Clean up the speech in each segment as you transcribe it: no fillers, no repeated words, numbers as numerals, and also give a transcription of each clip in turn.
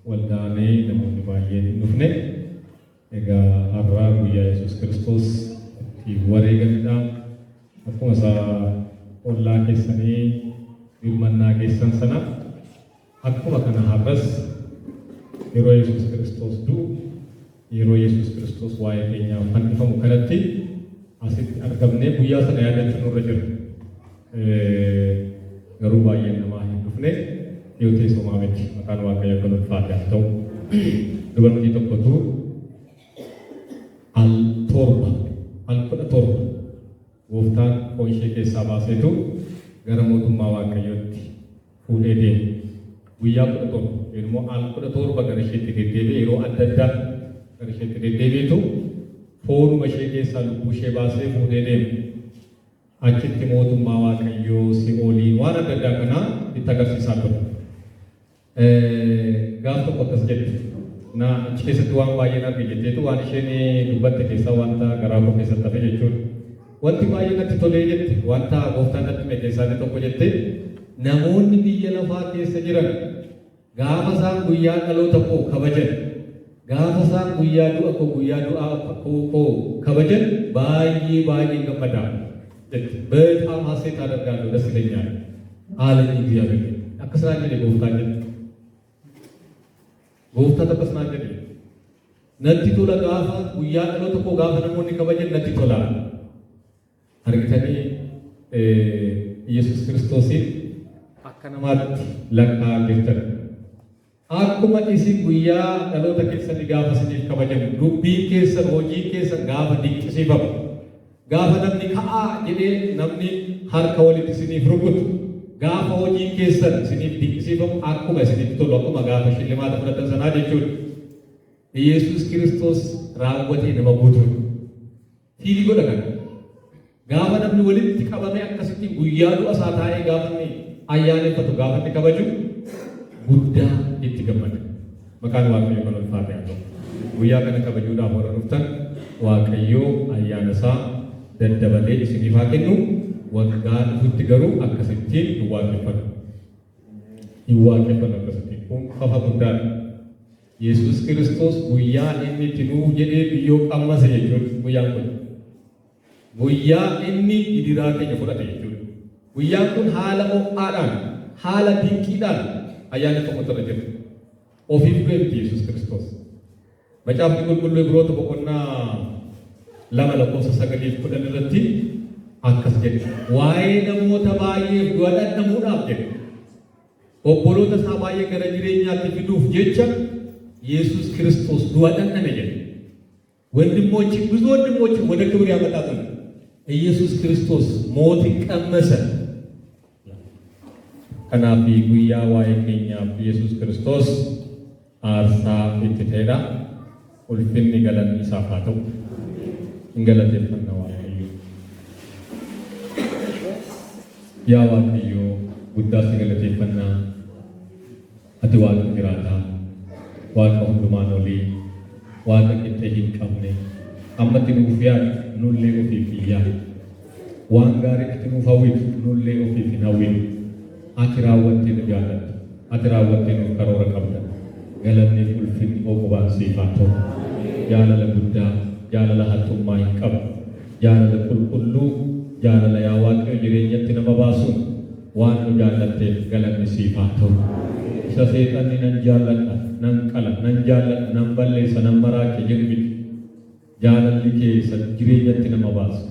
waldaanee namoonni baay'een hin dhufne egaa har'aa guyyaa Yesuus Kiristoos itti wareegamedha. Akkuma isaa ollaa keessanii hirmannaa geessan sana akkuma kana har'as yeroo Yesuus Kiristoos du'u yeroo Yesuus Kiristoos waa'ee keenyaaf fannifamu kanatti asitti argamnee guyyaa sana yaadachuun nurra jira. Garuu baay'een namaa hin dhufne yoo teessumaa miti maqaan Waaqayyoo kan ulfaate haa ta'u. Dubartii tokkotu al 17 gooftaan foon ishee keessaa baaseetu gara mootummaa Waaqayyootti fuudhee deeme. Guyyaa 17 immoo al 17 gara isheetti deddeebi'e yeroo adda addaa gara isheetti deddeebi'etu foonuma ishee keessaa lubbuu ishee baasee fuudhee deeme. Achitti mootummaa Waaqayyoo Si'oolii waan adda addaa kana itti agarsiisaa ture. Gaaf tokko akkas jetti. Na achi keessatti waan baay'een arge jetteetu waan isheen dubbatte keessaa wanta garaa koo keessatti hafe jechuudha. Wanti baay'ee natti tolee jette wanta gooftaan natti hime keessaa tokko jette namoonni biyya lafaa keessa jiran gaafa isaan guyyaa dhaloota koo kabajan gaafa isaan guyyaa du'a koo guyyaa du'aa koo kabajan baay'ee gammadaa jette. በጣም ሐሴት አደርጋለሁ ደስ ይለኛል አለኝ እግዚአብሔር። አከስራጀ ጎፍታ ጀ ጎፍታ ተከስናጀ ነቲ ቶላ ጋፋ ጉያ dhaloota koo gaafa namoonni kabajan natti tola. Argitanii Yesuus Kiristoosin akka namaatti lakkaa jirtan. Akkuma isin guyyaa dhaloota keessatti gaafa isiniif kabajamu dubbiin keessan hojiin keessan gaafa dinqisiifamu gaafa namni ka'aa jedhee namni harka walitti isiniif rukutu gaafa hojiin keessan isiniif dinqisiifamu akkuma isiniif tolu akkuma gaafa shillimaata fudhatan sanaa jechuudha. Yesuus Kiristoos raawwatee nama guutuudha. Fiili godha kana. Gaafa namni walitti qabame akkasitti guyyaa du'a isaa taa'ee gaafa inni ayyaaneffatu gaafa inni kabaju guddaa itti gammada. Maqaan Waaqayyoo kan ulfaate haa ta'u. Guyyaa kana kabajuudhaaf warra dhuftan Waaqayyoo ayyaana isaa daddabalee isiniif haa kennu. Waggaa dhufutti garuu akkasittiin hin waaqeffatu akkasittiin. Kun fafa guddaadha. Yesuus Kiristoos guyyaa inni itti nuuf jedhee biyyoo qammase jechuudha guyyaan kun. Guyyaa inni gidiraa keenya fudhate jechuudha. Guyyaan kun haala ho'aadhaan, haala dinqiidhaan ayyaaneffamuutu irra jira. Ofiif beekti Yesuus Kiristoos. Macaafni qulqulluu Ibroota boqonnaa 2:9 irratti akkas jedhe. Waa'ee namoota baay'eef du'a dhandhamuudhaaf jedhe. Obboloota isaa baay'ee gara jireenyaatti fiduuf jecha Yesuus Kiristoos du'a dhandhame jedhe. ብዙ ወንድሞችን ወደ ክብር ያመጣል። ኢየሱስ ክርስቶስ ሞትን ቀመሰ። ከናፊ ጉያ ዋይኛ ኢየሱስ ክርስቶስ አርሳ ኢትቴዳ ኡልፊን ገለን ይሳፋተው እንገለተ ፈናው አዩ ያ ዋቅዮ ጉዳስ ገለተ ፈና አድዋል ግራታ ዋቀ ሁሉማኖሊ ዋቀ kittehin qabne ammatti nuuf yaadu nullee ofiif yaadu waan gaarii itti nuuf hawwitu nullee ofiif hin hawwinu. Ati raawwattee nu jaallattu, ati raawwattee nuuf karoora qabda. Galanni ulfinni oqubaan siif haa ta'u. Jaalala guddaa, jaalala haxxummaa hin qabu, jaalala qulqulluu, jaalala yaa Waaqayyo jireenyatti nama baasuun waan nu jaallatteef galanni siif haa ta'u. Isa seexanni nan jaalladha, nan qala, nan jaalladha, nan balleessa, nan maraake jedhu miti. Jaalalli kee isa jireenyatti nama baasu,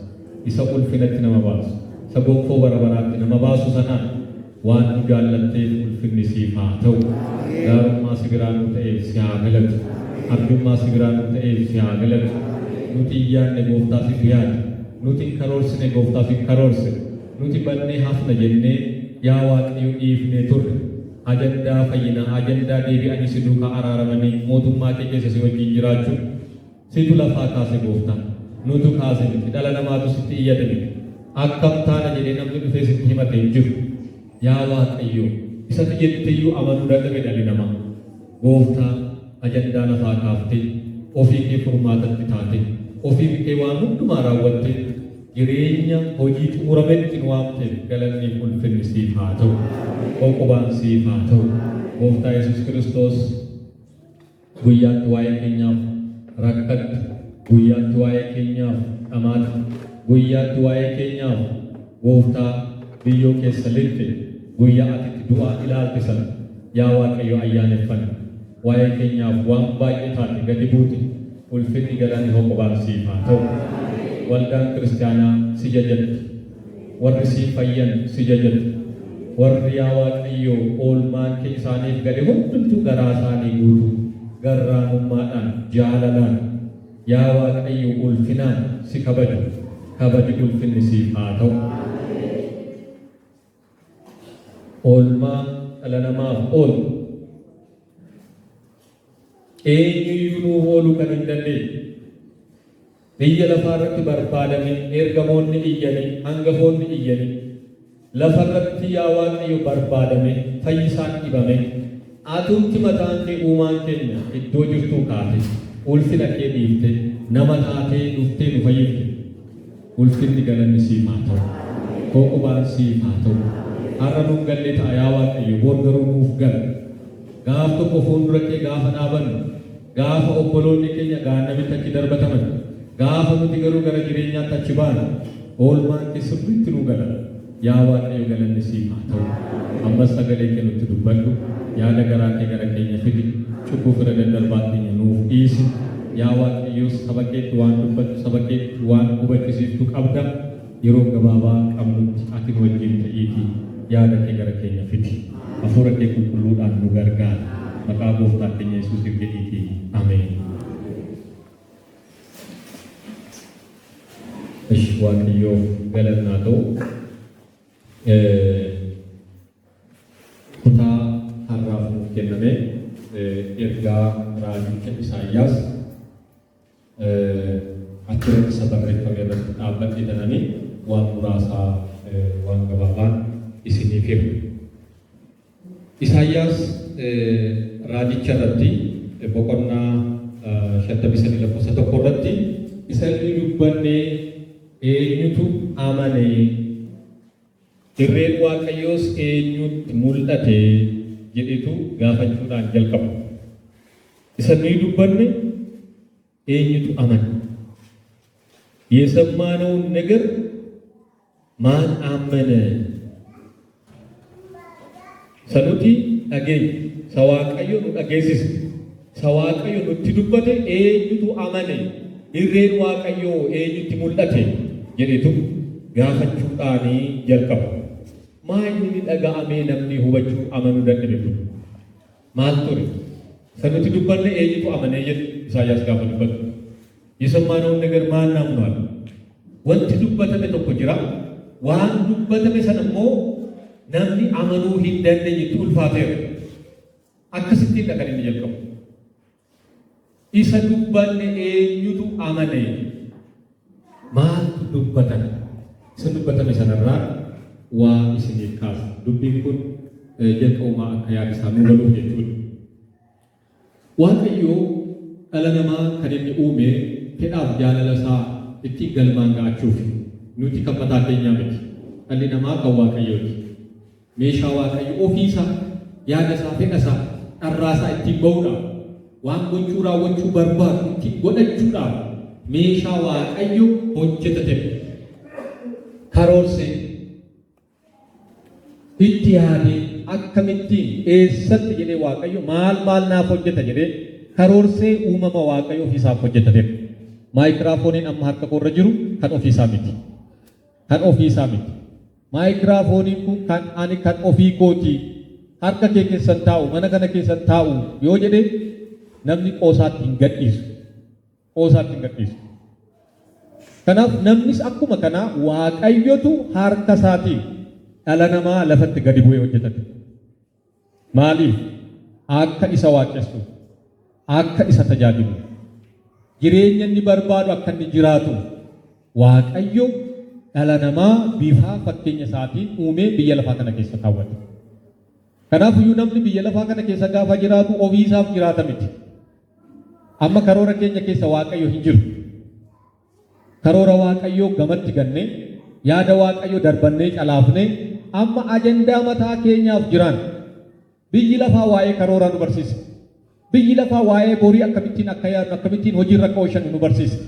isa ulfinatti nama baasu, isa gonfoo bara baraatti nama baasu sanaan waan nu jaallatteef ulfinni siif haa ta'u. Gaarummaa si biraa nu ta'eef si haa galatu, abjummaa si biraa nu ta'eef si haa galatu. Nuti iyyaanne gooftaa siif yaadne, nuti hin karoorsine gooftaa siif karoorse, nuti bannee hafna jennee yaa Waaqayyo dhiifnee turre. Ajandaa fayyinaa, ajandaa deebi'anii si duukaa araaramanii mootummaa kee keessa si wajjin jiraachuun situ lafaa kaase gooftaa. Nutu kaase miti, dhala namaatu sitti iyyate miti. Akkam taana jedhee namni dhufee sitti himate hin jiru. Yaa Waaqayyo isatti jetteeyyuu amanuu dadhabe dhalli namaa. Gooftaa ajandaa lafaa kaaftee ofii kee furmaatatti taate ofii kee waan hundumaa raawwattee jireenya hojii xumurametti nu waamteef galanni ulfinni siif haa ta'u. Qoqqobaan siif haa ta'u. Gooftaa Yesuus Kiristoos guyyaatti waa'ee keenyaaf rakkatti, guyyaatti waa'ee keenyaaf dhamaatti, guyyaatti waa'ee keenyaaf gooftaa biyyoo keessa lixxe guyyaa atitti du'aa ilaalte sana yaa Waaqayyo ayyaaneffanna. Waa'ee keenyaaf waan baay'ee taate gadi buute ulfinni galanni qoqqobaan siif haa ta'u. Waldaan kiristaanaa si jajatti, warri si fayyan si jajatti, warri yaa Waaqayyo oolmaan kee isaaniif gadi hundumtuu garaa isaanii guutu garraamummaadhaan jaalalaan yaa Waaqayyo ulfinaan si kabaju, kabaji ulfinni siif haa ta'u. Oolmaa dhala namaaf oolu eenyuyyuu nuuf ooluu kan hin dandeenye biyya lafaa irratti barbaadamee ergamoonni iyyanii hangafoonni iyyanii lafa irratti yaa Waaqayyo barbaadamee fayyisaan dhibame atumti mataan kee uumaan keenya iddoo jirtuu kaate ulfina kee dhiifte nama taatee dhuftee nu fayyifte ulfinni galanni siif haa ta'u. Qoqqobaan siif haa ta'u. Har'a nuuf galle ta'a yaa Waaqayyo boor garuu nuuf gala. Gaaf tokko fuuldura kee gaafa dhaabannu gaafa obboloonni keenya gaannamitti achi darbataman gaafa nuti garuu gara jireenyaatti achi baanu oolmaan kee sirriitti nu gala. Yaa Waaqayyo galanni siif haa ta'u. Ammas sagalee kee nutti dubbadhu. Yaada garaa kee gara keenya fidi. Cubbuu fira daddarbaa keenya nuuf dhiisi. Yaa Waaqayyo saba keetti waan dubbattu saba keetti waan hubachiiftu qabda. Yeroo gabaabaa qabnutti ati nu wajjin ta'iitii yaada kee gara keenya fidi. Hafuura kee qulqulluudhaan nu gargaara. Maqaa gooftaa keenya Yesuusiif jedhiitii. Ameen. Ishi Waaqayyoof galanni haa ta'u. Kutaa har'aaf nuuf kenname ergaa raajicha Isaayyaas achirratti isa barreeffame irratti dhaabbadhee tananii waan muraasaa waan gabaabaan isiniif himu. Isaayyaas raajicha irratti boqonnaa 53 irratti isa inni dubbannee eenyutu amanee irreen Waaqayyoos eenyutti mul'ate jedhetu gaafachuudhaan jalqabu. Isa inni dubbanne eenyutu amane? የሰማነውን ነገር ማን አመነ? ሰኑቲ አገኝ ሰዋቀዮ አገይሲስ ሰዋቀዮ ኑቲ ዱበቴ ኤኙቱ አመነ ኢሬን ዋቀዮ ኤኙቲ ሙልጠቴ ጀዴቱ ጋፈቹዳኒ ጀልቀቡ ማይኒ ደጋአሜ ነምኒ ሁበቹ አመኑ ደንደዱ ማልቱሪ ሰኑቲ ዱበነ ኤኙቱ አመነ የ ኢሳያስ ጋፈ ዱበቱ የሰማነውን ነገር ማን አምኗል? ወንት ዱበተመ tokko jira waan dubbatame sana immoo namni amanuu hin dandeenyetti ulfaateera. Akkasittiin kan inni jalqabu. Isa dubbanne eenyutu amane? Maaltu dubbatame? Isa dubbatame sanarraa waa isiniif kaasa. Dubbiin kun jalqabumaa akka yaada isaa nuu galuuf jechuudha. Waaqayyo dhala namaa kan inni uume fedhaaf jaalala isaa ittiin galmaan ga'achuuf nuti kan mataa keenyaa miti. Dhalli namaa kan Waaqayyooti. Meeshaa Waaqayyo ofiisaa yaada isaa fedha isaa dharraa isaa ittiin ba'uudhaaf waan gochuu raawwachuu barbaadu ittiin godhachuudhaaf meeshaa Waaqayyo hojjetate karoorsee itti yaadee akkamittiin eessatti jedhee Waaqayyo maal naaf hojjeta jedhee karoorsee uumama Waaqayyo ofiisaaf hojjetateef. Maayikiraafooniin amma harka koorra jiru kan ofiisaa miti. Kan ofiisaa miti. Maayikiraafooniin kun kan ani kan ofii kooti. Harka kee keessan taa'u, mana kana keessan taa'u yoo jedhe namni qoosaatti hin gadhiisu. Qoosaatti hin gadhiisu. Kanaaf namnis akkuma kanaa Waaqayyotu harka isaatiin dhala namaa lafatti gadi bu'ee hojjetate. Maaliif? Akka isa waaqessu, akka isa tajaajilu. Jireenya inni barbaadu akka inni jiraatu Waaqayyo dhala namaa bifa fakkeenya isaatiin uumee biyya lafaa kana keessa kaawwate. Kanaaf iyyuu namni biyya lafaa kana keessa gaafa jiraatu ofiisaaf jiraata miti. Amma karoora keenya keessa Waaqayyo hin jiru. karoora waaqayyoo gamatti ganne yaada waaqayyoo darbannee calaafne amma ajandaa mataa keenyaaf jiran biyyi lafaa waa'ee karoora nu barsiisa. Biyyi lafaa waa'ee borii akkamittiin akka yaadnu akkamittiin hojiirra oolchinu nu barsiisa.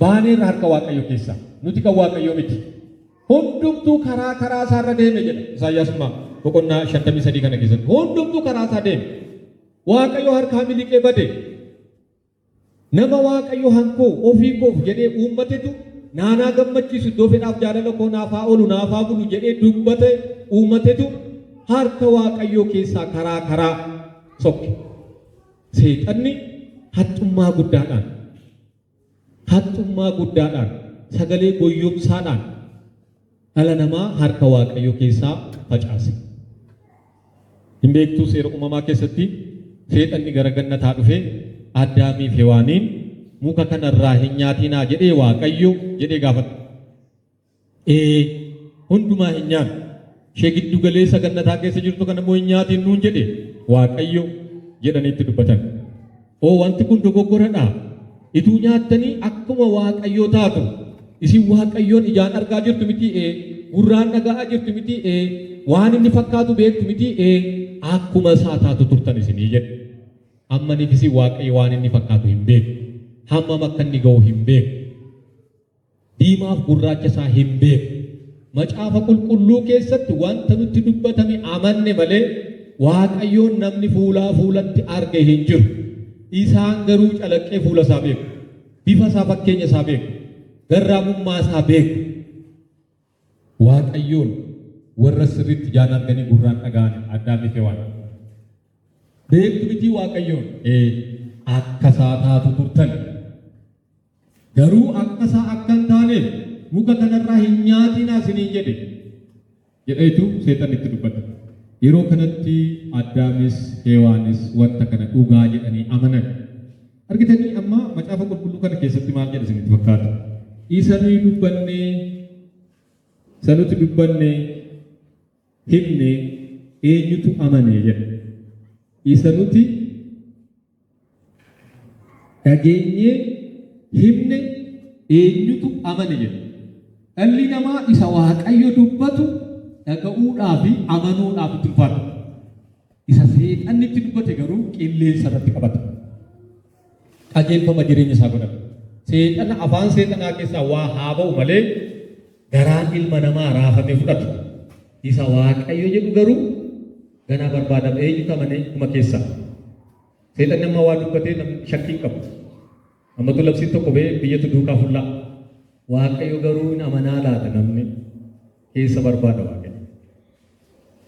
Baaneerra harka waaqayyo keessa nuti kan waaqayyoo miti. Hundumtuu karaa isaarra deeme jedha Isaayyaas boqonnaa 53 kana keessatti. Hundumtuu karaa isaa deeme. Waaqayyo harkaa miliqee bade. Nama waaqayyo hankoo ofii koof jedhee uummatetu naanaa gammachiisu iddoo fedhaaf jaalala koo naaf haa oolu naaf haa bulu jedhee dubbate uummatetu harka waaqayyoo keessaa karaa sokke. Seexanni haxxummaa guddaadhaan sagalee goyyomsaadhaan dhala namaa harka waaqayyoo keessaa facaase. Hin beektuu seera uumamaa keessatti seexanni gara gannataa dhufee Addaamiif Hewaaniin muka kanarraa hin nyaatinaa jedhee waaqayyo jedhee gaafate. Hundumaa hin nyaannu. Ishee giddu galeessa gannataa keessa jirtu kana immoo hin nyaatin nuun jedhe waaqayyo jedhanii itti dubbatan. Wanti kun dogoggoradha. Ituu nyaattanii akkuma waaqayyoo taatu. Isin waaqayyoon ijaan argaa jirtu miti gurraan dhaga'aa jirtu miti waan inni fakkaatu beektu miti akkuma isaa taatu turtan isinii jedhe. Ammaniif isin waaqayyo waan inni fakkaatu hin beeku. Hammam akka inni ga'u hin beeku. Diimaaf gurraacha isaa hin beeku. Macaafa qulqulluu keessatti wanta nutti dubbatame amanne malee waaqayyoon namni fuulaa fuulatti arge hin jiru. Isaan garuu calaqqee fuula isaa beeku. Bifa isaa fakkeenya isaa beeku. Garraamummaa isaa beeku. Waaqayyoon warra sirriitti ijaan arganii gurraan dhaga'an Addaamiif Hewaan. Beektu miti waaqayyoon akka isaa taatu turtan. Garuu akka isaa akka hin taaneef muka kanarraa hin nyaatinaa isiniin jedheetu seexan itti dubbata. Yeroo kanatti Addaamis Hewaanis wanta kana dhugaa jedhanii amanan. Argitanii amma macaafa qulqulluu kana keessatti maal jedha isinitti fakkaata? Isa nuti dubbanne himne eenyutu amane jedha. Isa nuti dhageenye himne eenyutu amane jedha. Dhalli namaa isa waaqayyo dubbatu dhaga'uudhaa fi amanuudhaaf itti ulfaata. Isa seexanni itti dubbate garuu qilleensa irratti qabata. Qajeelfama jireenya isaa godhata. Seexana afaan seexanaa keessaa waa haa ba'u malee garaan ilma namaa raafamee fudhatu. Isa waaqayyo jedhu garuu ganaa barbaadama eenyutu amane kuma keessaa. Seexanni amma waa dubbatee namni shakkiin qabu. Ammatu labsiin tokko biyyatu duukaa fullaa. Waaqayyo garuu hin amanaa laata namni keessa barbaada waaqayyo.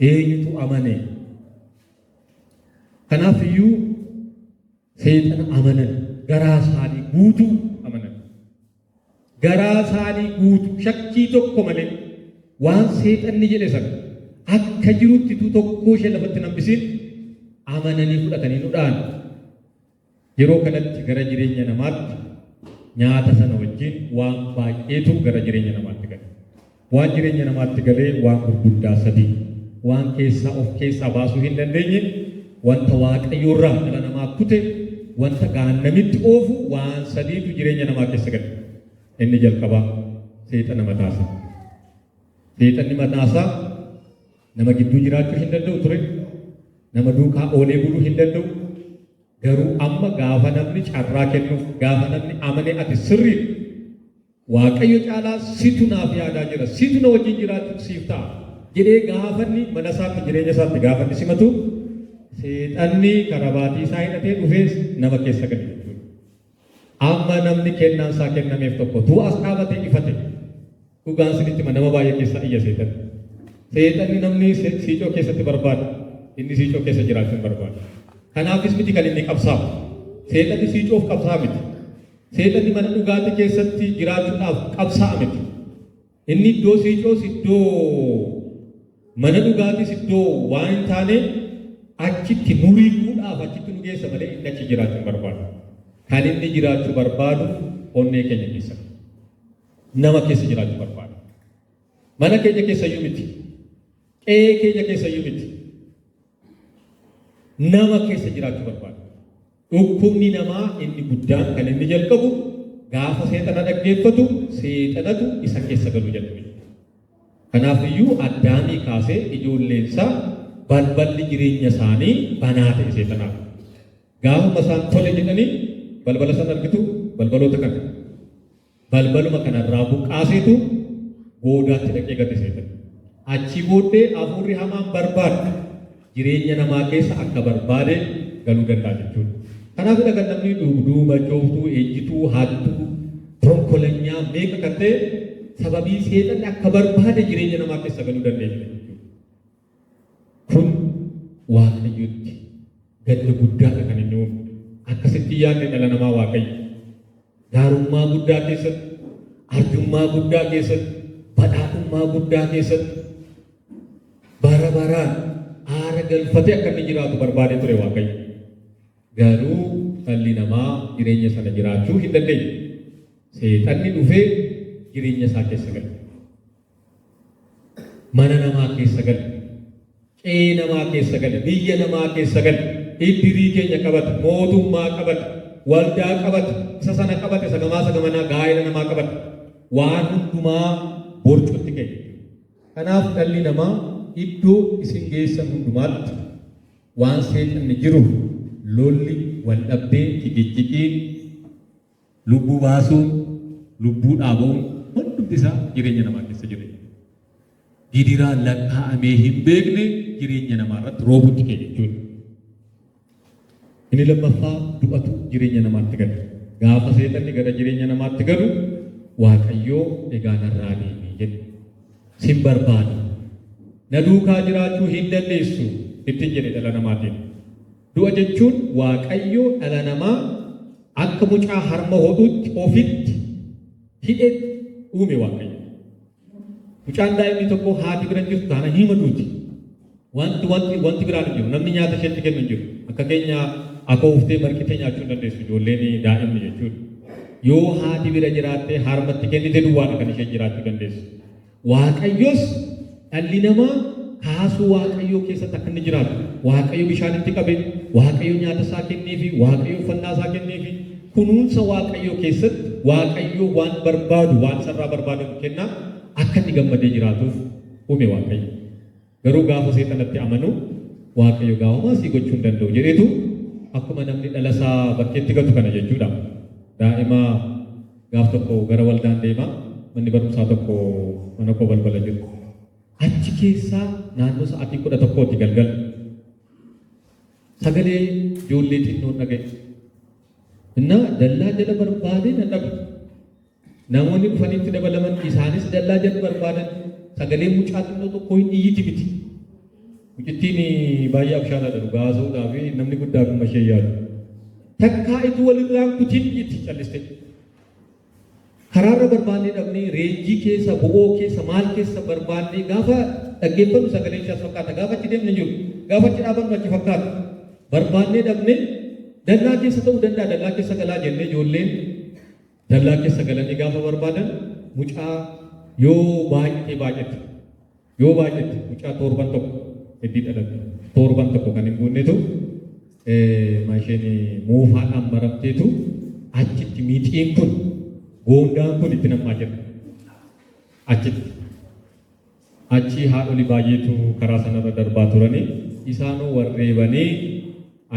Eenyutu amane? Kanaaf iyyuu seexana amanan garaa isaanii guutuu amanan. Garaa isaanii guutuu shakkii tokko malee waan seexanni jedhe sana akka jirutti tokkoo ishee lafatti nambisin amananii fudhatanii nudhaan. Yeroo kanatti gara jireenya namaatti nyaata sana wajjin waan baay'eetu gara jireenya namaatti gale. Waan jireenya namaatti galee waan gurguddaa sadii waan keessaa of keessaa baasuu hin dandeenye wanta waaqayyoorraa dhala namaa kute wanta gaannamitti oofu waan sadiitu jireenya namaa keessa gale. Inni jalqabaa seexana mataasaa. Seexanni mataasaa nama gidduu jiraachuu hin danda'u ture. Nama duukaa oolee buluu hin danda'u. Garuu amma gaafa namni carraa kennuuf gaafa namni amane ati sirrii waaqayyo caalaa situ naaf yaadaa jira situ na wajjin jiraachuu siif ta'a jedhee gaafanni mana isaatti jireenya isaatti gaafanni simatu seexanni karabaatii isaa hidhatee dhufees nama keessa gadi jechuudha. Amma namni kennaan isaa kennameef tokko tuu as dhaabatee ifate dhugaan sinitti nama baay'ee keessa iyya seexanni. Seexanni namni siicoo keessatti barbaada inni siicoo keessa jiraachuu barbaada. Kanaafis miti kan inni qabsaa'u. Seexanni siicoof qabsaa'u miti. Seexanni mana dhugaatii keessatti jiraachuudhaaf qabsaa'u miti. Inni iddoo siicoos iddoo mana dhugaatiis iddoo waan hin taane achitti nuriiguudhaaf achitti nu geessa malee inni achi jiraachuu barbaadu. Kan inni jiraachuu barbaadu onnee keenya keessa. Nama keessa jiraachuu barbaadu. Mana keenya keessayyuu miti. Qe'ee keenya keessayyuu miti. Nama keessa jiraachuu barbaadu. Dhukkubni namaa inni guddaan kan inni jalqabu gaafa seexana dhaggeeffatu seexanatu isa keessa galu jedhu. Kanaafiyyuu Addaamii kaasee ijoolleensaa balballi jireenya isaanii banaa ta'e seexanaaf. Gaafuma isaan tole jedhanii balbala sana argitu balbaloota kana. Balbaluma kanarraa buqqaaseetu goodaatti dhaqee gate seexana. Achi booddee hafuurri hamaan barbaadu jireenya namaa keessa akka barbaade galuu danda'a jechuudha. Kanaaf kan namni duuba jooftuu, ejjituu, hattuu, tonkolanyaa meeqa kan ta'e sababii seexanni akka barbaade jireenya namaa keessa galuu dandeenya jechuudha. Kun Waaqayyotti gadda guddaadha kan inni uumu. Akkasitti yaadne dhala namaa Waaqayyo. Gaarummaa guddaa keessatti, arjummaa guddaa keessatti, badhaadhummaa guddaa keessatti bara baraan aara galfatee akka inni jiraatu barbaade ture Waaqayyo. Garuu dhalli namaa jireenya sana jiraachuu hin dandeenye. Seexanni dhufee jireenya isaa keessa gale. Mana namaa keessa gale. Qe'ee namaa keessa gale. Biyya namaa keessa gale. Iddirii keenya qabate. Mootummaa qabate. Waldaa qabate. Isa sana qabate. Sagamanaa gaa'ela namaa qabate. Waan hundumaa borcutti ka'e. Kanaaf dhalli namaa iddoo isin geessan hundumaatti waan seexanni jiru lolli, wal dhabdee, tigicciqiin, lubbuu baasuun, lubbuu dhaabuun hundumti isaa jireenya namaa keessa jira. Gidiraan lakkaa'amee hin beekne jireenya namaa irratti roobutti ka'e jechuudha. Inni lammaffaa du'atu jireenya namaatti gala. Gaafa seexanni gara jireenya namaatti galu Waaqayyoo egaa narraa deemee jedhe. Sin barbaadu. Na duukaa jiraachuu hin dandeessu ittiin jedhe dhala namaatiin. Du'a jechuun Waaqayyoo dhala namaa akka mucaa harma hodhuutti ofitti hidhee uume Waaqayyo. Mucaan daa'imni tokko haati bira jirtu taana hima duuti. Wanti biraan hin jiru. Namni nyaata isheetti kennu hin jiru. Akka keenya akka uftee marqitee nyaachuu hin dandeessu ijoolleen daa'imni jechuudha. Yoo haati bira jiraattee harmatti kennite duwwaadha kan isheen jiraachuu dandeessu. Waaqayyos dhalli namaa kaasuu Waaqayyoo keessatti akka inni jiraatu. Waaqayyo bishaanitti qabe, Waaqayyo nyaata isaa kenneefi, Waaqayyo uffannaa isaa kenneefi, kunuunsa Waaqayyoo keessatti Waaqayyo waan barbaadu, waan sarraa barbaadu kenna akka inni gammadee jiraatuuf uume Waaqayyo. Garuu gaafa seexanatti amanu Waaqayyo gaafamaa sii gochuu hin danda'u jedheetu akkuma namni dhala isaa bakkeetti gatu kana jechuudha. Daa'ima gaaf tokko gara waldaan deema, manni barumsaa tokko mana koo balbala jiru. Achi keessaa naannoo sa'aatii 11 galgala sagalee ijoollee xinnoon dhagaye. Innaa dallaa jala barbaade nan dhabe. Namoonni dhufanitti dabalaman isaanis dallaa jala barbaadan sagalee mucaa xinnoo tokko hin iyyiti miti. Mucittiin baay'ee abshaanaadha dhugaasuudhaa fi namni guddaa kun ishee yaadu. Takkaa itti walirraan kutiin itti calliste. Karaarra barbaannee dhabnee reenjii keessa, bo'oo keessa, maal keessa barbaannee gaafa dhaggeeffannu sagalee ishaas fakkaata. Gaafa achi deemne jiru. Gaafa achi dhaabannu achi fakkaata. Barbaannee dhabnee dallaa keessa ta'uu danda'a. Dallaa keessa galaa jennee ijoolleen dallaa keessa galanii gaafa barbaadan mucaa yoo baay'ate mucaa torban tokko heddii dhalate. Torban tokko kan hin guunnetu maasheen moofaadhaan maramteetu achitti miixiin kun goondaan kun itti namaa jira. Achi haadholii baay'eetu karaa sanarra darbaa turanii isaanoo warreebanii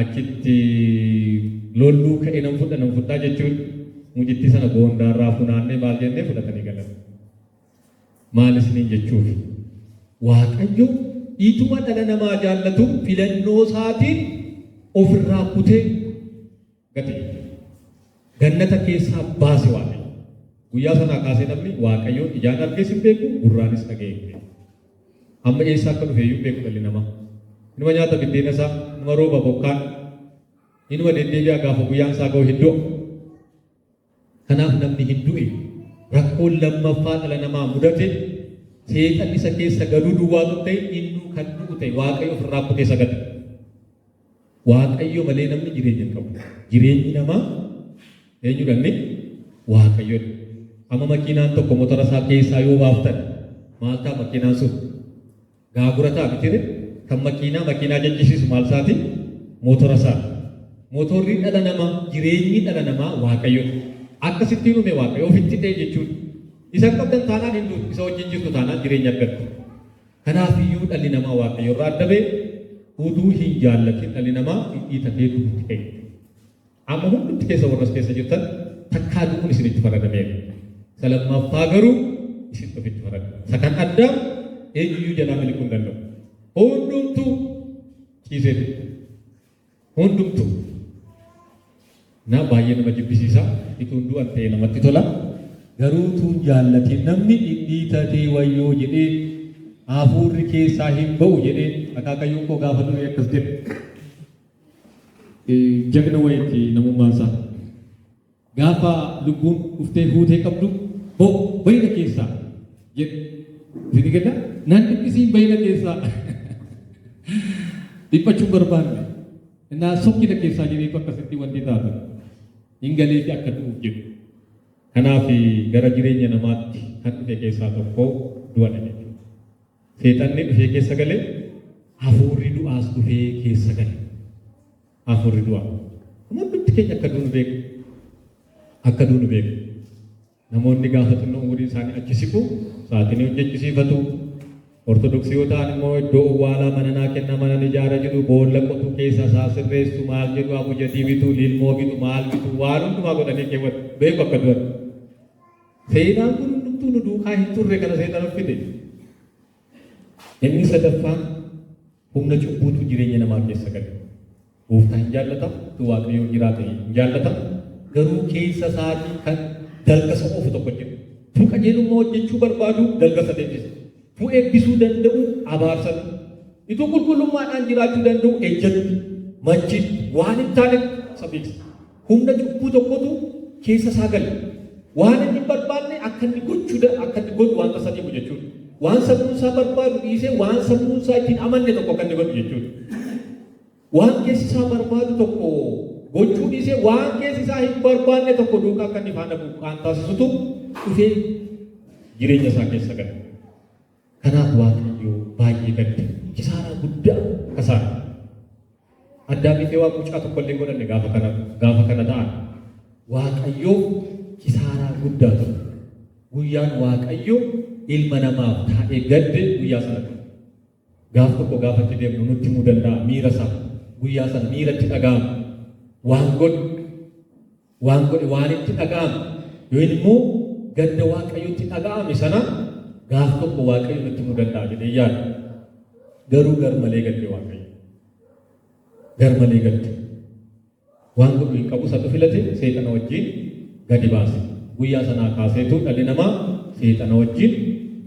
achitti lolluu ka'e nan fudhaa jechuun mucitti sana goondaarraa funaannee maal jennee fudhatanii galan. Maal isiniin jechuuf Waaqayyo dhiituma dhala namaa jaallatu filannoo isaatiin ofirraa kutee gate. Gannata keessaa baase Waaqayyo. Guyyaa sanaa kaasee namni Waaqayyoon ijaan argees hin beeku, gurraanis dhaga'ee hin beeku. Amma eessaa akka dhufe iyyuu beeku dhalli namaa. Inuma nyaata biddeena isaa, inuma rooba bokkaan, inuma deddeebi'aa gaafa guyyaan isaa ga'u hin du'u. Kanaaf namni hin du'e rakkoon lammaffaa dhala namaa mudate seexan isa keessa galuu duwwaatu ta'e innuu kan du'u ta'e Waaqayyo ofirraa kutee sagada. Waaqayyo malee namni jireenya hin qabu. Jireenyi namaa eenyudhanne Waaqayyoodha. Amma makiinaan tokko motora isaa keessaa yoo baaftan maal ta'a makiinaan sun? Gaagura ta'a bitire kan makiinaa jechisiisu maal isaati? Motora isaa. Motorri dhala namaa, jireenyi dhala namaa Waaqayyoodha. akkasittiin uume Waaqayyo ofitti ta'e jechuudha. Isa qabdan taanaan hin duutu, isa wajjin jirtu taanaan jireenya argattu. Kanaaf iyyuu dhalli namaa Waaqayyo irraa adda ba'e utuu hin jaallatin dhalli namaa dhiitatee duutti ka'e. Amma hundumti keessa warras keessa jirtan takkaa du'uun isinitti faradameera. Isa lammaffaa garuu isinitti ofitti faradame. Isa kan addaa eenyuyyuu jalaa miliquu hin danda'u. Hundumtuu ciisee hundumtuu na baay'ee nama jibbisiisa. Ituun du'an ta'e namatti tola. Garuu tuun jaallatiin namni dhiitatee wayyoo jedhee hafuurri keessaa hin ba'u jedhee akaakayyuun koo gaafa durii akkas jedhe. Jagna wayitti namummaan isaa gaafa lubbuun dhuftee fuutee qabdu bayna keessaa jedhe. Isin gada naan dhiphisiin bayna keessaa dhiphachuun barbaanne innaa sokkina keessaa jedheetu akkasitti wanti taatu hin galee fi akka du'uuf jedhu. Kanaaf gara jireenya namaatti kan dhufe keessaa tokko du'adha jechuudha. Seexanni dhufee keessa galee hafuurri du'aas dhufee keessa gale. Hafuurri du'aa. Hundumti keenya akka duunu beeku. Akka duunu beeku. Namoonni gaafa xinnoo umurii isaanii achi siqu sa'aatiin hojjechisiifatu. Ortodoksii yoo ta'an immoo iddoo awwaalaa mana naa kenna mana ijaara jedhu boolla qotu keessa isaa sirreessu maal jedhu abujatii bitu lilmoo bitu maal bitu waan hundumaa godhanii keewwatu beeku akka du'an. Seenaan kun hundumtuu nu duukaa hin turre kana seexana fide. Inni sadaffaan humna cubbuutu jireenya namaa keessa gale. Gooftaa hin jaallatamu, Waaqayyoon jiraate hin jaallatamu. Garuu keessa isaatii kan dalgasa oofu tokko jiru. Tuu qajeelummaa hojjechuu barbaadu dalgasa deebisa. Tuu eebbisuu danda'u abaarsan. Ituu qulqullummaadhaan jiraachuu danda'u ejjatu. Majjid waan hin taane sabeessa. Humna cubbuu tokkotu keessa isaa gale. Waan inni barbaanne akka inni godhu wanta sadiimu jechuudha. Waan sammuun isaa barbaadu dhiisee waan sammuun isaa ittiin amanne tokko akka inni godhu jechuudha. Waan keessi isaa barbaadu tokko gochuu dhiisee waan keessi isaa hin barbaanne tokko duukaa akka inni faana bu'u kan taasisutu dhufee jireenya isaa keessa gale. Kanaaf Waaqayyo baay'ee gadde kisaaraa guddaa kasaara. Addaamii fi Waaqa mucaa tokko illee godhanne gaafa kana ta'an Waaqayyoof kisaaraa guddaa ture. Guyyaan Waaqayyo ilma namaaf taa'ee gadde guyyaa sana ture. Gaaf tokko gaafatti deemnu nutti himuu danda'a miira isaa guyyaa sana miiratti dhaga'amu waan godhe waan itti dhaga'amu yoo immoo gadda Waaqayyotti dhaga'ame sana gaaf tokko Waaqayyo nutti himuu danda'a jedhee yaada. Garuu garmalee gadde Waaqayyo. Garmalee gadde. Waan godhu hin qabu isa filate seexana wajjin gadi baase. Guyyaa sanaa kaaseetu dhalli namaa seexana wajjin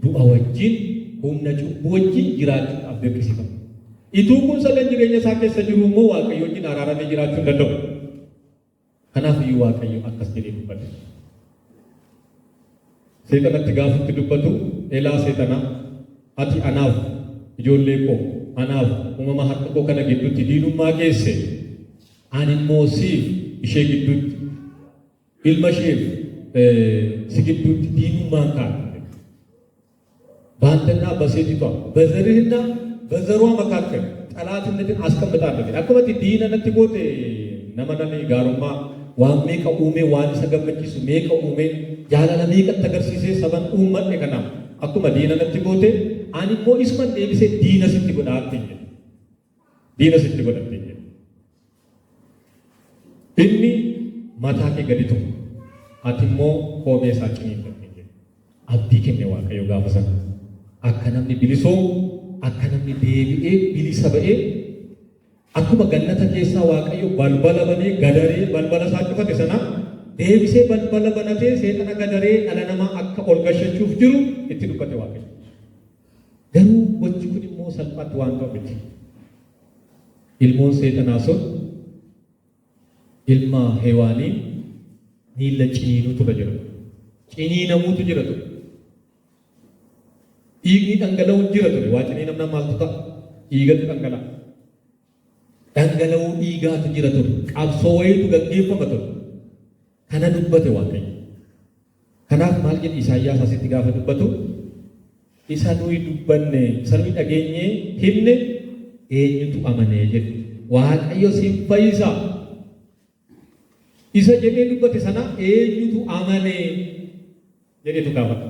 du'a wajjin humna cubbuu wajjin jiraachuudhaaf dirqisiifama. Ituu kun sagan jireenya isaa keessa jiru immoo Waaqayyo wajjin araaramee jiraachuu hin danda'u. Kanaaf iyyuu Waaqayyo akkas jedhee dubbate. Seexanatti gaafutti dubbatu elaa seexana ati anaaf ijoollee koo anaaf uumama harka koo kana gidduutti diinummaa geesse ani immoo siif ishee gidduutti ilma isheef si gidduutti diinummaan kaa'e. በአንተና በሴቲቷ በዘርህና በዘሯ መካከል ጠላትነትን አስቀምጣለሁ። አከመት ዲነነት ጎቴ ነመነኒ ጋሩማ ዋን ሜቀ ኡሜ ዋን ሰገመቺሱ ሜቀ ኡሜ ጃላለ ሜቀ ተገርሲሴ ሰበን ኡመት ከና አኩመ ዲነነት ጎቴ አኒሞ ኢስመን ዴቢሴ ዲነስቲ ጎዳትኝ ዲነስቲ ጎዳትኝ ኢኒ ማታኬ ገዲቱ አቲሞ ኮሜ ሳጭኒ አብዲ ከኔ ዋቀዮ ጋፈሰን akka namni bilisoo akka namni deebi'ee bilisa ba'ee akkuma gannata keessaa Waaqayyo balbala banee gadaree balbala isaa cufate sana deebisee balbala banatee seexana gadaree dhala namaa akka ol gashachuuf jiru itti dubbate Waaqayyo. Garuu gochi kun immoo salphaatti waan ta'u miti. Ilmoon seexanaa sun ilma Hewaanii miilla ciniinuutu jira. Ciniinamuutu jira ture. Dhiigni dhangala'uun jira ture. Waaqni namna maaltu ta'a? Dhiigatu dhangala'a. Dhangala'uu dhiigaatu jira ture. Qabsoo wayiitu gaggeeffama ture. Kana dubbate Waaqayyo. Kanaaf maal jedhi Isaayyaas asitti gaafa dubbatu isa nuyi dubbanne isa nuyi dhageenyee himne eenyutu amanee jedhu Waaqayyo siin fayyisa. Isa jedhee dubbate sana eenyutu amane jedheetu gaafata.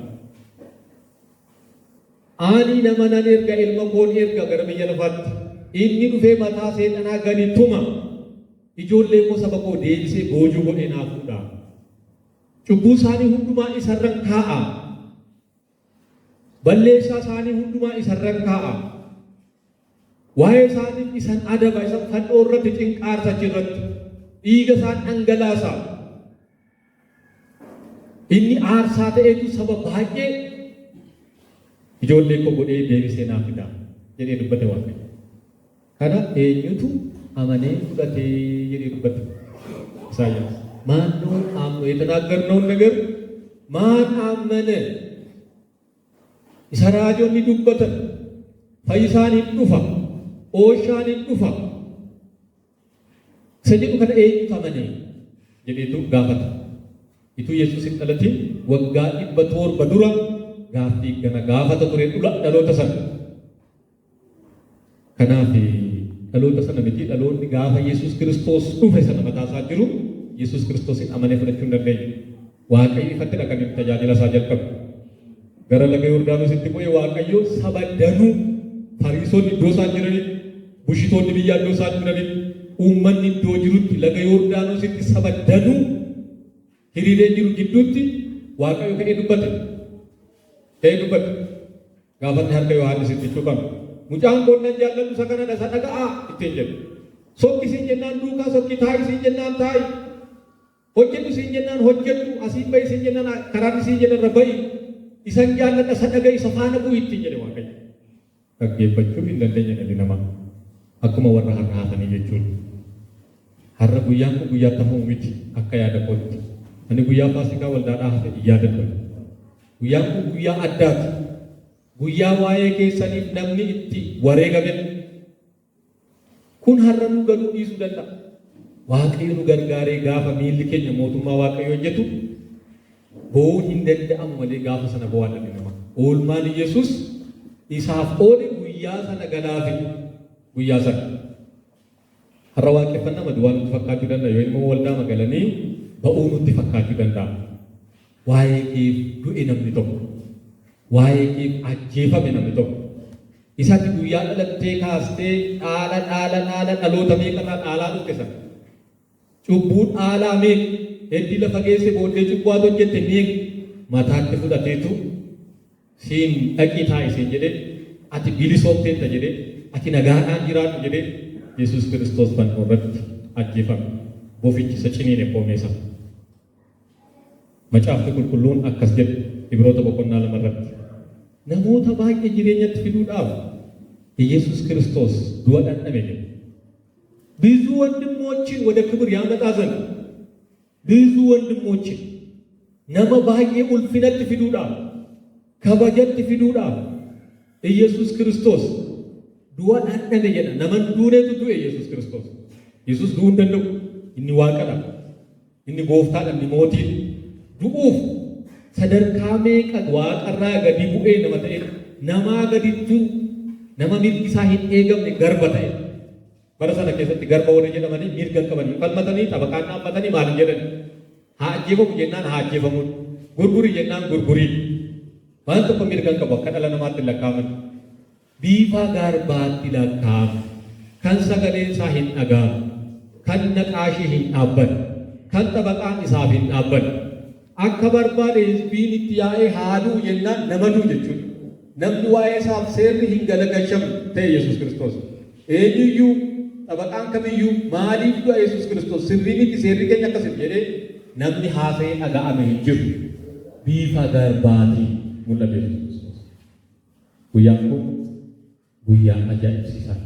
Ani nama nan erga ilma koon erga gara biyya lafaatti inni dhufee mataa seexanaa gadi tuma ijoollee koo saba koo deebisee boojuu godhee naa fuudha. Cubbuu isaanii hundumaa isarran kaa'a. Balleessaa isaanii hundumaa isarran kaa'a. Waa'ee isaaniif isan adaba isan fannoo irratti cinqaarsachi irratti dhiiga isaan dhangalaasa. Inni aarsaa ta'eetu saba baay'ee ijoollee koo godhee deebisee naa fida jedhee dubbate Waaqayyo. Kana eenyutu amanee fudhatee jedhee dubbate Isaayyaas. ማን ነው አምኖ የተናገርነውን ነገር ማን አመነ? ኢሰራጆን ዱበተ ፈይሳን ይዱፋ ኦሻን ይዱፋ ሰጂዱ ከነ ኤዩ ተመነ ጀዴቱ ጋፈታ ኢቱ ኢየሱስ ይጠለቲ ወጋ ይበቶር በዱራ ጋፍቲ ገና ጋፈተ ቱሬ ዱላ ዳሎተ ሰን ከናፊ ዳሎተ ሰን ነቲ ዳሎን ጋፈ ኢየሱስ ክርስቶስ ዱፈ ሰን መታሳ ጅሩ Yesus Kristus amane fudhachuun dandeenyu. Waaqayyo ifatti dhaqanii tajaajila isaa jalqabu. Gara laga Yordaanositti bu'ee Waaqayyo saba danuu Fariisonni iddoo isaan jiranitti, bushitoonni biyyaa iddoo isaan jiranitti, uummanni iddoo jirutti laga Yordaanositti saba danuu hiriiree jiru gidduutti Waaqayyo ka'ee dubbate. Gaafanni harka Yohaannisitti cuufame. Mucaan koonnan jaalladhu isa kana isa dhaga'aa ittiin jedhu. Sokki isin jennaan duukaa sokki taa'i isin jennaan taa'i. Hojjetu isin jennaan hojjetu asiin ba'i isin jennaan karaan isin jennaan ba'i. Isan jaalladha isa dhaga'i isa faana bu'i ittiin jedhe Waaqayyo. Dhaggeeffachuu hin dandeenye dhalli namaa. Akkuma warra har'a hafanii jechuudha. Har'a guyyaan kun guyyaa tafuu miti akka yaada kootti. Ani guyyaa Faasikaa waldaadhaa hafe yaadadha. Guyyaan kun guyyaa addaati. Guyyaa waa'ee keessaniif namni itti wareegame. Kun har'a nu galuu dhiisuu danda'a. Waaqayyo nu gargaaree gaafa miilli keenya mootummaa Waaqayyo hojjetu bo'uu hin danda'amu malee gaafa sana bo'aa dhalli namaa. Oolmaan Yesuus isaaf oole guyyaa sana galaafe guyyaa sana. Har'a waaqeffannaa maduwaa nutti fakkaachuu danda'a yoo immoo waldaa magalanii ba'uu nutti fakkaachuu danda'a. Waa'ee keef du'e namni tokko. Waa'ee keef ajjeefame namni tokko. Isatti guyyaa dhalattee kaastee dhaala dhaloota meeqarraa dhaalaa dhufte sana. Cubbuu dhaalaa meeq heddii lafa geesse booddee cubbuu hojjette meeq mataatti fudhateetu siin dhaqii taa'e siin jedhee ati bilisoomteetta jedhee ati nagaadhaan jiraadhu jedhee Yesuus Kiristoos fannoo irratti ajjeefame. Bofichi isa ciniine qoomeessa. Macaafni qulqulluun akkas jedhu Ibroota boqonnaa 2 irratti. Namoota baay'ee jireenyatti fiduudhaaf ኢየሱስ ክርስቶስ du'a dhandhame jedhe. ብዙ ወንድሞችን ወደ ክብር ያመጣ ዘንድ ብዙ ወንድሞችን nama baay'ee ulfinatti fiduudhaaf kabajatti fiduudhaaf ኢየሱስ ክርስቶስ du'a dhandhame jedha. Nama duuneetu du'e ኢየሱስ ክርስቶስ. ኢየሱስ du'uu hin danda'u. Inni waaqadha. Inni gooftaadha. Inni mootii. Du'uuf sadarkaa meeqa waaqarraa gadi bu'ee nama ta'e namaa gadittuu nama mirgi isaa hin eegamne garba ta'e. Bara sana keessatti garba warri jedhamanii mirga qabanii falmatanii tabaqaan dhaabbatanii maal jedhan haa ajjeefamu jennaan haa ajjeefamu gurgurii jennaan gurgurii waan tokko mirga qabu akka dhala namaatti lakkaaman bifa garbaatti lakkaa'amu kan sagaleen isaa hin dhaga'amu kan naqaashii hin dhaabbanne kan tabaqaan isaaf hin dhaabbanne akka barbaade hizbiin itti yaa'ee haaduu jennaan nama duu jechuudha. Namni waa'ee isaaf seerri hin galagalchamu ta'e Yesuus Kiristoos. Eenyuyyuu tabaqaan kamiyyuu maaliif du'a Yesuus Kiristoos sirrii miti seerri keenya akkasii jedhee namni haasa'ee dhaga'ame hin jiru. Bifa garbaatiin mul'ate Yesuus Kiristoos. Guyyaan kun guyyaa ajaa'ibsiisaa.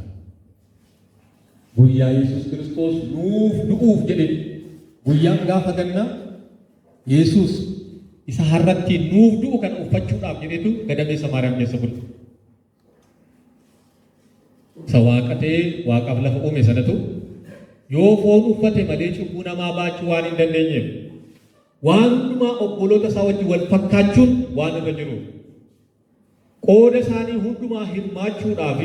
Guyyaa Yesuus Kiristoos nuuf du'uuf jedhe guyyaan gaafa gannaa Yesuus isa harratti nuuf du'u kan uffachuudhaaf jedhetu gadameessa Maariyaam keessa bule. Isa waaqatee waaqaaf lafa uume sanatu yoo foon uffate malee cubbuu namaa baachuu waan hin dandeenyeef waan hundumaa obboloota isaa wajjin wal fakkaachuun waan irra jiru. Qooda isaanii hundumaa hirmaachuudhaaf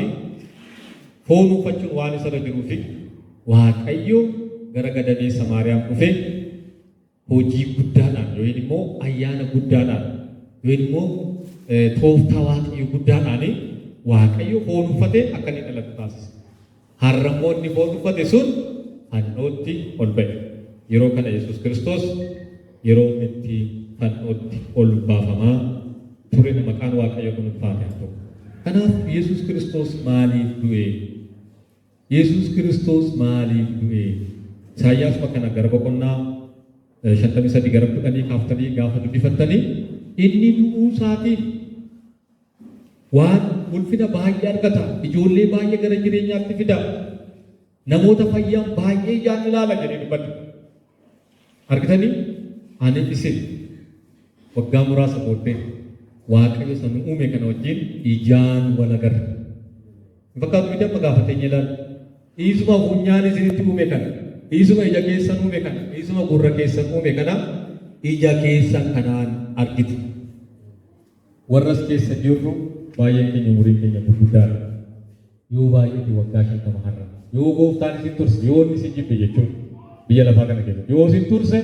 foon uffachuun waan isarra jiruufi Waaqayyo gara gadameessa Maariyaam dhufee hojii guddaadhaan yookiin immoo ayyaana guddaadhaan yookiin immoo tooftaa waaqayyo guddaadhaan waaqayyo foon uffatee akka inni dhalatu taasisa. Har'ammoo inni foon uffate sun fannootti ol ba'e. Yeroo kana Yesuus Kiristoos yeroo itti fannootti ol baafamaa ture maqaan waaqayyo kun ulfaate haa ta'u. Kanaaf Yesuus Kiristoos maaliif du'e? Yesuus Kiristoos maaliif du'e? Isaayyaasuma kana gara boqonnaa 53 gara 10 kaaftanii gaafa dubbifattanii inni du'uu isaatiin waan ulfina baay'ee argata, ijoollee baay'ee gara jireenyaatti fida, namoota fayyaan baay'ee ijaan ilaala jedhee dubbata. Argitanii ani isin waggaa muraasa booddee waaqayyo sana uume kana wajjin ijaan wal agarra. Fakkaatu midhamma gaafateenye ilaala. Dhiisuma funyaan isinitti uume kana, dhiisuma ija keessan uume kana, dhiisuma gurra keessan uume kana ija keessan kanaan argitu. Warras keessa jirru baay'een keenya umuriin keenya gurguddaadha. Yoo baay'ee waggaa 50 har'a. Yoo gooftaan isin turse, yoo inni isin jibbe jechuun biyya lafaa kana keessa. Yoo isin turse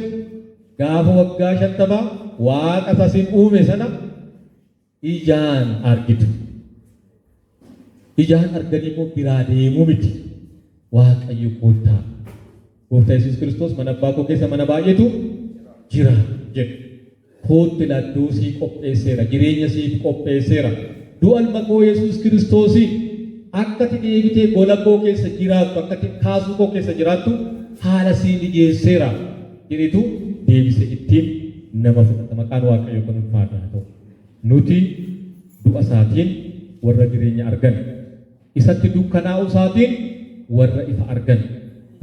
gaafa waggaa 50 waaqa isin uume sana ijaan argitu. Ijaan arganii immoo biraa deemuu miti. Waaqayyo gooftaa. Gooftaa Yesuus Kiristoos mana abbaa koo keessa mana baay'eetu jira jedhu. Kootti ladduu sii qopheesseera, jireenya siif qopheesseera. Du'a ilma koo Yesuus Kiristoosii akka ati deebitee gola koo keessa jiraattu, akka ati kaasuu koo keessa jiraattu haala sii mijeesseera jedhetu deebise ittiin nama fudhata. Maqaan waaqayyo kun ulfaata haa ta'u. Nuti du'a isaatiin warra jireenya argan, isatti dukkanaa'uu isaatiin warra ifa argan,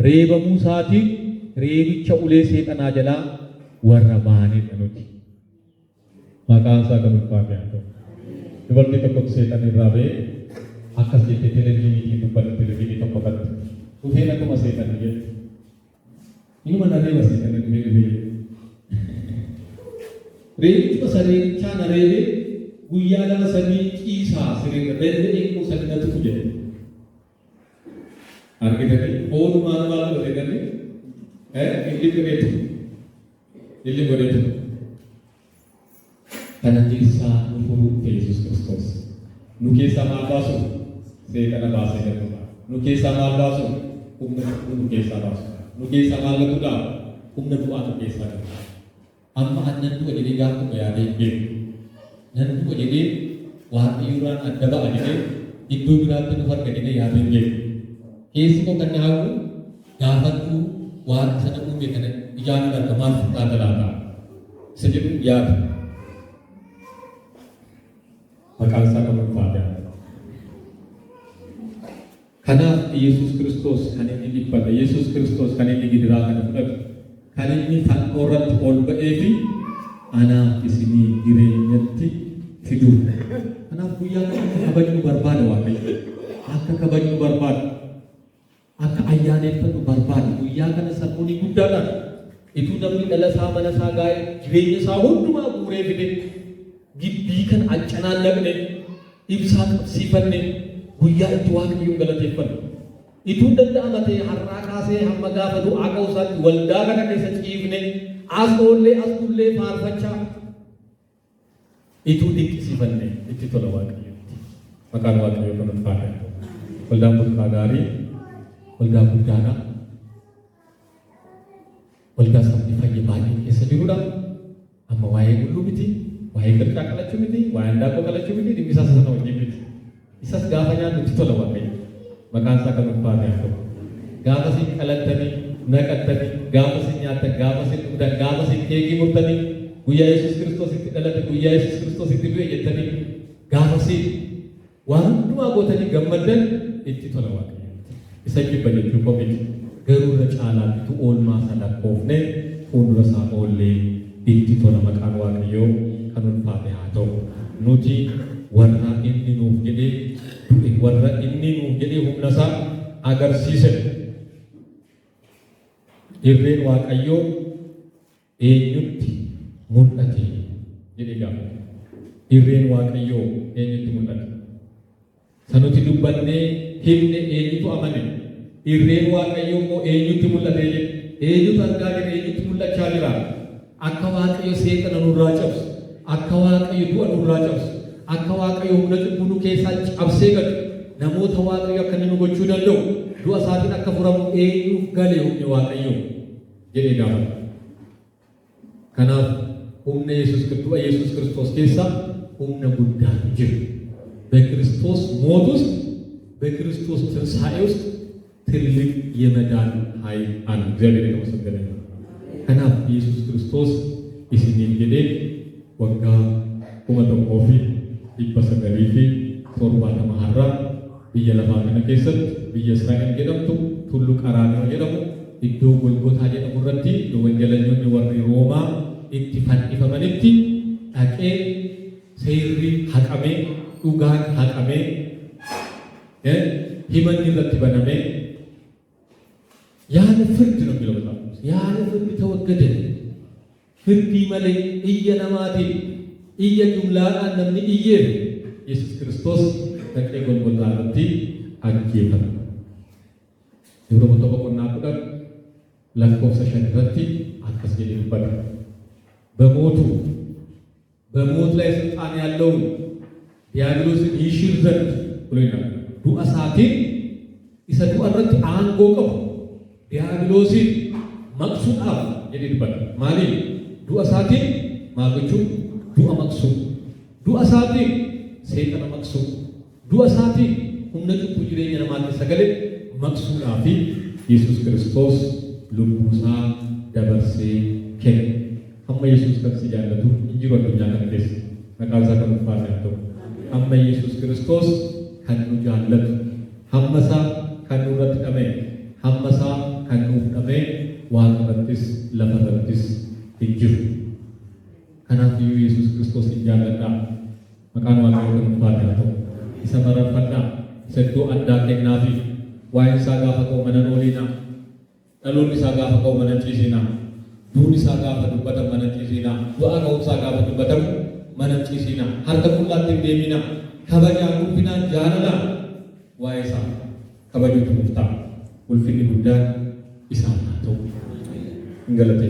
reebamuu isaatiin reebicha ulee seexanaa jalaa warra baanedha nuti. Maqaan isaa kan ulfaate haa ta'u. Dubartii tokkotu seexan irraa ba'ee akkas jettee televiziyooniitiin dubbata televiziyoonii tokko irratti. Dhufeen akkuma seexan jedhu. Inuma na reeba seexan dhufee. Reebichuma sareechaa na reebee guyyaa lama sadii ciisaa sirriirra danda'ee kuusan na tufu jedhe. Argitanii oolumaan maal godhe ganne illi godheetu. Illi godheetu. Kana keessaa nu furuutti Yesuus Kiristoos. Nu keessaa maal baasu? Seexana baasee gatuudha. Nu keessaa maal baasu? Humna nu keessaa baasu. Nu keessaa maal gatuudha? Humna du'aa nu keessaa gatuudha. Amma annan du'a jedhee gaafa tokko yaadee hin beeku. Nan du'a jedhee waaqayyoodhaan adda ba'a jedhee iddoo biraatti nu farga jedhee yaadee hin beeku. Keessi koo kan dhaabu gaafattuu waan sana uume kana ijaan arga maal fakkaata laata? Isa jedhu yaada. Maqaan isaa kan ulfaate. Kanaaf Yesuus Kiristoos kan inni dhibbate, Yesuus Kiristoos kan inni gidiraa kana fudhate, kan inni fannoo irratti ol ba'ee fi anaaf isinii jireenyatti fiduu. Kanaaf guyyaa kana kabajnu barbaada waaqayyo. Akka kabajnu barbaada. Akka ayyaaneffatu barbaada. Guyyaa kana sabboonii guddaadhaan ituu namni dhala isaa mana isaa gaa'ee jireenya isaa hundumaa guuree fide gibbii kan accanaan naqne ibsaa qabsiifanne guyyaa itti waaqayyoon galateeffanne. Ituu danda'ama ta'e har'aa kaasee hamma gaafa du'aa ka'uu isaatti waldaa kana keessa ciifne as oollee as bullee faarfachaa ituu dinqisiifanne itti tola waaqayyooti. Maqaan waaqayyoo kan ulfaate. Waldaan bulchaa gaarii waldaa guddaadha. Waldaa sabni fayyee baay'ee keessa jirudha. Amma waa'ee qulluu miti, waa'ee qircaa qalachuu miti, waa'ee handaaqoo qalachuu miti, dhimmi isaas sana wajjin miti. Isas gaafa nyaannu itti tola waaqayyo. Maqaan isaa kan ulfaate haa ta'u. Gaafa isin qalattanii, naqattanii, gaafa isin nyaattan, gaafa isin dhugdan, gaafa isin keekii murtanii, guyyaa Yesuus Kiristoos itti dhalate, guyyaa Yesuus Kiristoos itti du'e jettanii, gaafa isin waan hundumaa gootanii gammaddan itti tola waaqayyo. Isa jibba jechuu kopheeti. Garuu irra caalaatti oolmaa sana lakkoofne fuuldura isaa oollee itti tola. Maqaan waaqayyoo kan ulfaate haa ta'u. Nuti warra inni nuuf jedhee du'e, warra inni nuuf jedhee humna isaa agarsiise. Irreen waaqayyoo eenyutti mul'ate jedhee gaafate. Irreen waaqayyoo eenyutti mul'ate? Sanuti dubbannee himne eenyutu amane? Irreen waaqayyoo immoo eenyutti mul'ate jedhe? Eenyutu argaa jira? Eenyutti mul'achaa jira? akka waaqayyo seexana nurraa cabsu, akka waaqayyo du'a nurraa cabsu, akka waaqayyo humna cubbuu nu keessaa cabsee gatu namoota waaqayyo akka inni nu gochuu danda'u du'a isaatiin akka furamu eenyuuf galee humni waaqayyo jedhee gaafata. Kanaaf humna Yesuus Kiristoos keessaa humna guddaatu jiru. በክርስቶስ ሞት ውስጥ በክርስቶስ ትንሣኤ ውስጥ ትልቅ የመዳን ኃይል አለ። እግዚአብሔር የተመሰገነ ይሁን። ከናፍ ኢየሱስ ክርስቶስ ኢስኒን ጌዴ ወጋ ቁመተቆፊ ይበሰገሪፊ ቶርባ ተማሃራ ብየ ለፋ ከነ keessatti biyya Israa'el jedhamtu tullu qaraanoo jedhamu iddoo Golgotaa jedhamu irratti wangeelanyonni warri Roomaa itti fannifamanitti dhaqee seerri haqamee dhugaan haqamee himanni irratti banamee ያለ ፍርድ ነው የሚለው መጽሐፍ። ያለ ፍርድ ተወገደ። ፍርድ መለ እየነማቴ እየጁምላን ነምን እየ ኢየሱስ ክርስቶስ ተቀ ጎልጎታ ረቲ አጌፈ የሮቦቶ በቆና ቁጥር ለኮሰ ሸንረቲ አከስ ይልበል በሞት ላይ ስልጣን ያለው ዲያብሎስን ይሽር ዘንድ ብሎ ይላል። ዱአ ሳቲ ይሰጡ አረት አንጎ ቀው ዲያብሎስን መቅሱጣፍ ይልበል ማሊ ዱአ ሳቲ ማገቹ ዱአ መቅሱ ዱአ ሳቲ ሰይጣን መቅሱ ዱአ ሳቲ ሁነቱ ኩጅሬኛ ለማለት ሰገለ መቅሱላፊ ኢየሱስ ክርስቶስ ልቡሳ ደበርሴ ከን አማ ኢየሱስ ክርስቶስ ያለቱ እንጂ ወንዱኛ ከነደስ መቃዛ ከመፋት ያለው አማ ኢየሱስ ክርስቶስ ከኑ ጃለት ሐመሳ ከኑ ረት ቀመ ሐመሳ ከኑ ቀመ ዋንበትስ ለፈረትስ እንጅሩ ከናፊዩ ኢየሱስ ክርስቶስ ይያለዳ መቃን ዋናው ከመፋት ያለው ይሰመረፈና ሰዶ አንዳከናፊ ዋይሳ ጋፈቆ መነኖሊና ጠሎን ሳጋፈ ቆ መነጪሲና ዱኒ ሳጋፈ ዱበተ መነጪሲና ዱአ ቆ ሳጋፈ ዱበተ መነጪሲና ሀርተ ኩላቲ ደሚና ከበጃ ኩፊና ጃለላ ዋይሳ ከበጁ ሙፍታ ወልፊኒ ጉዳ ኢሳናቶ እንገለተ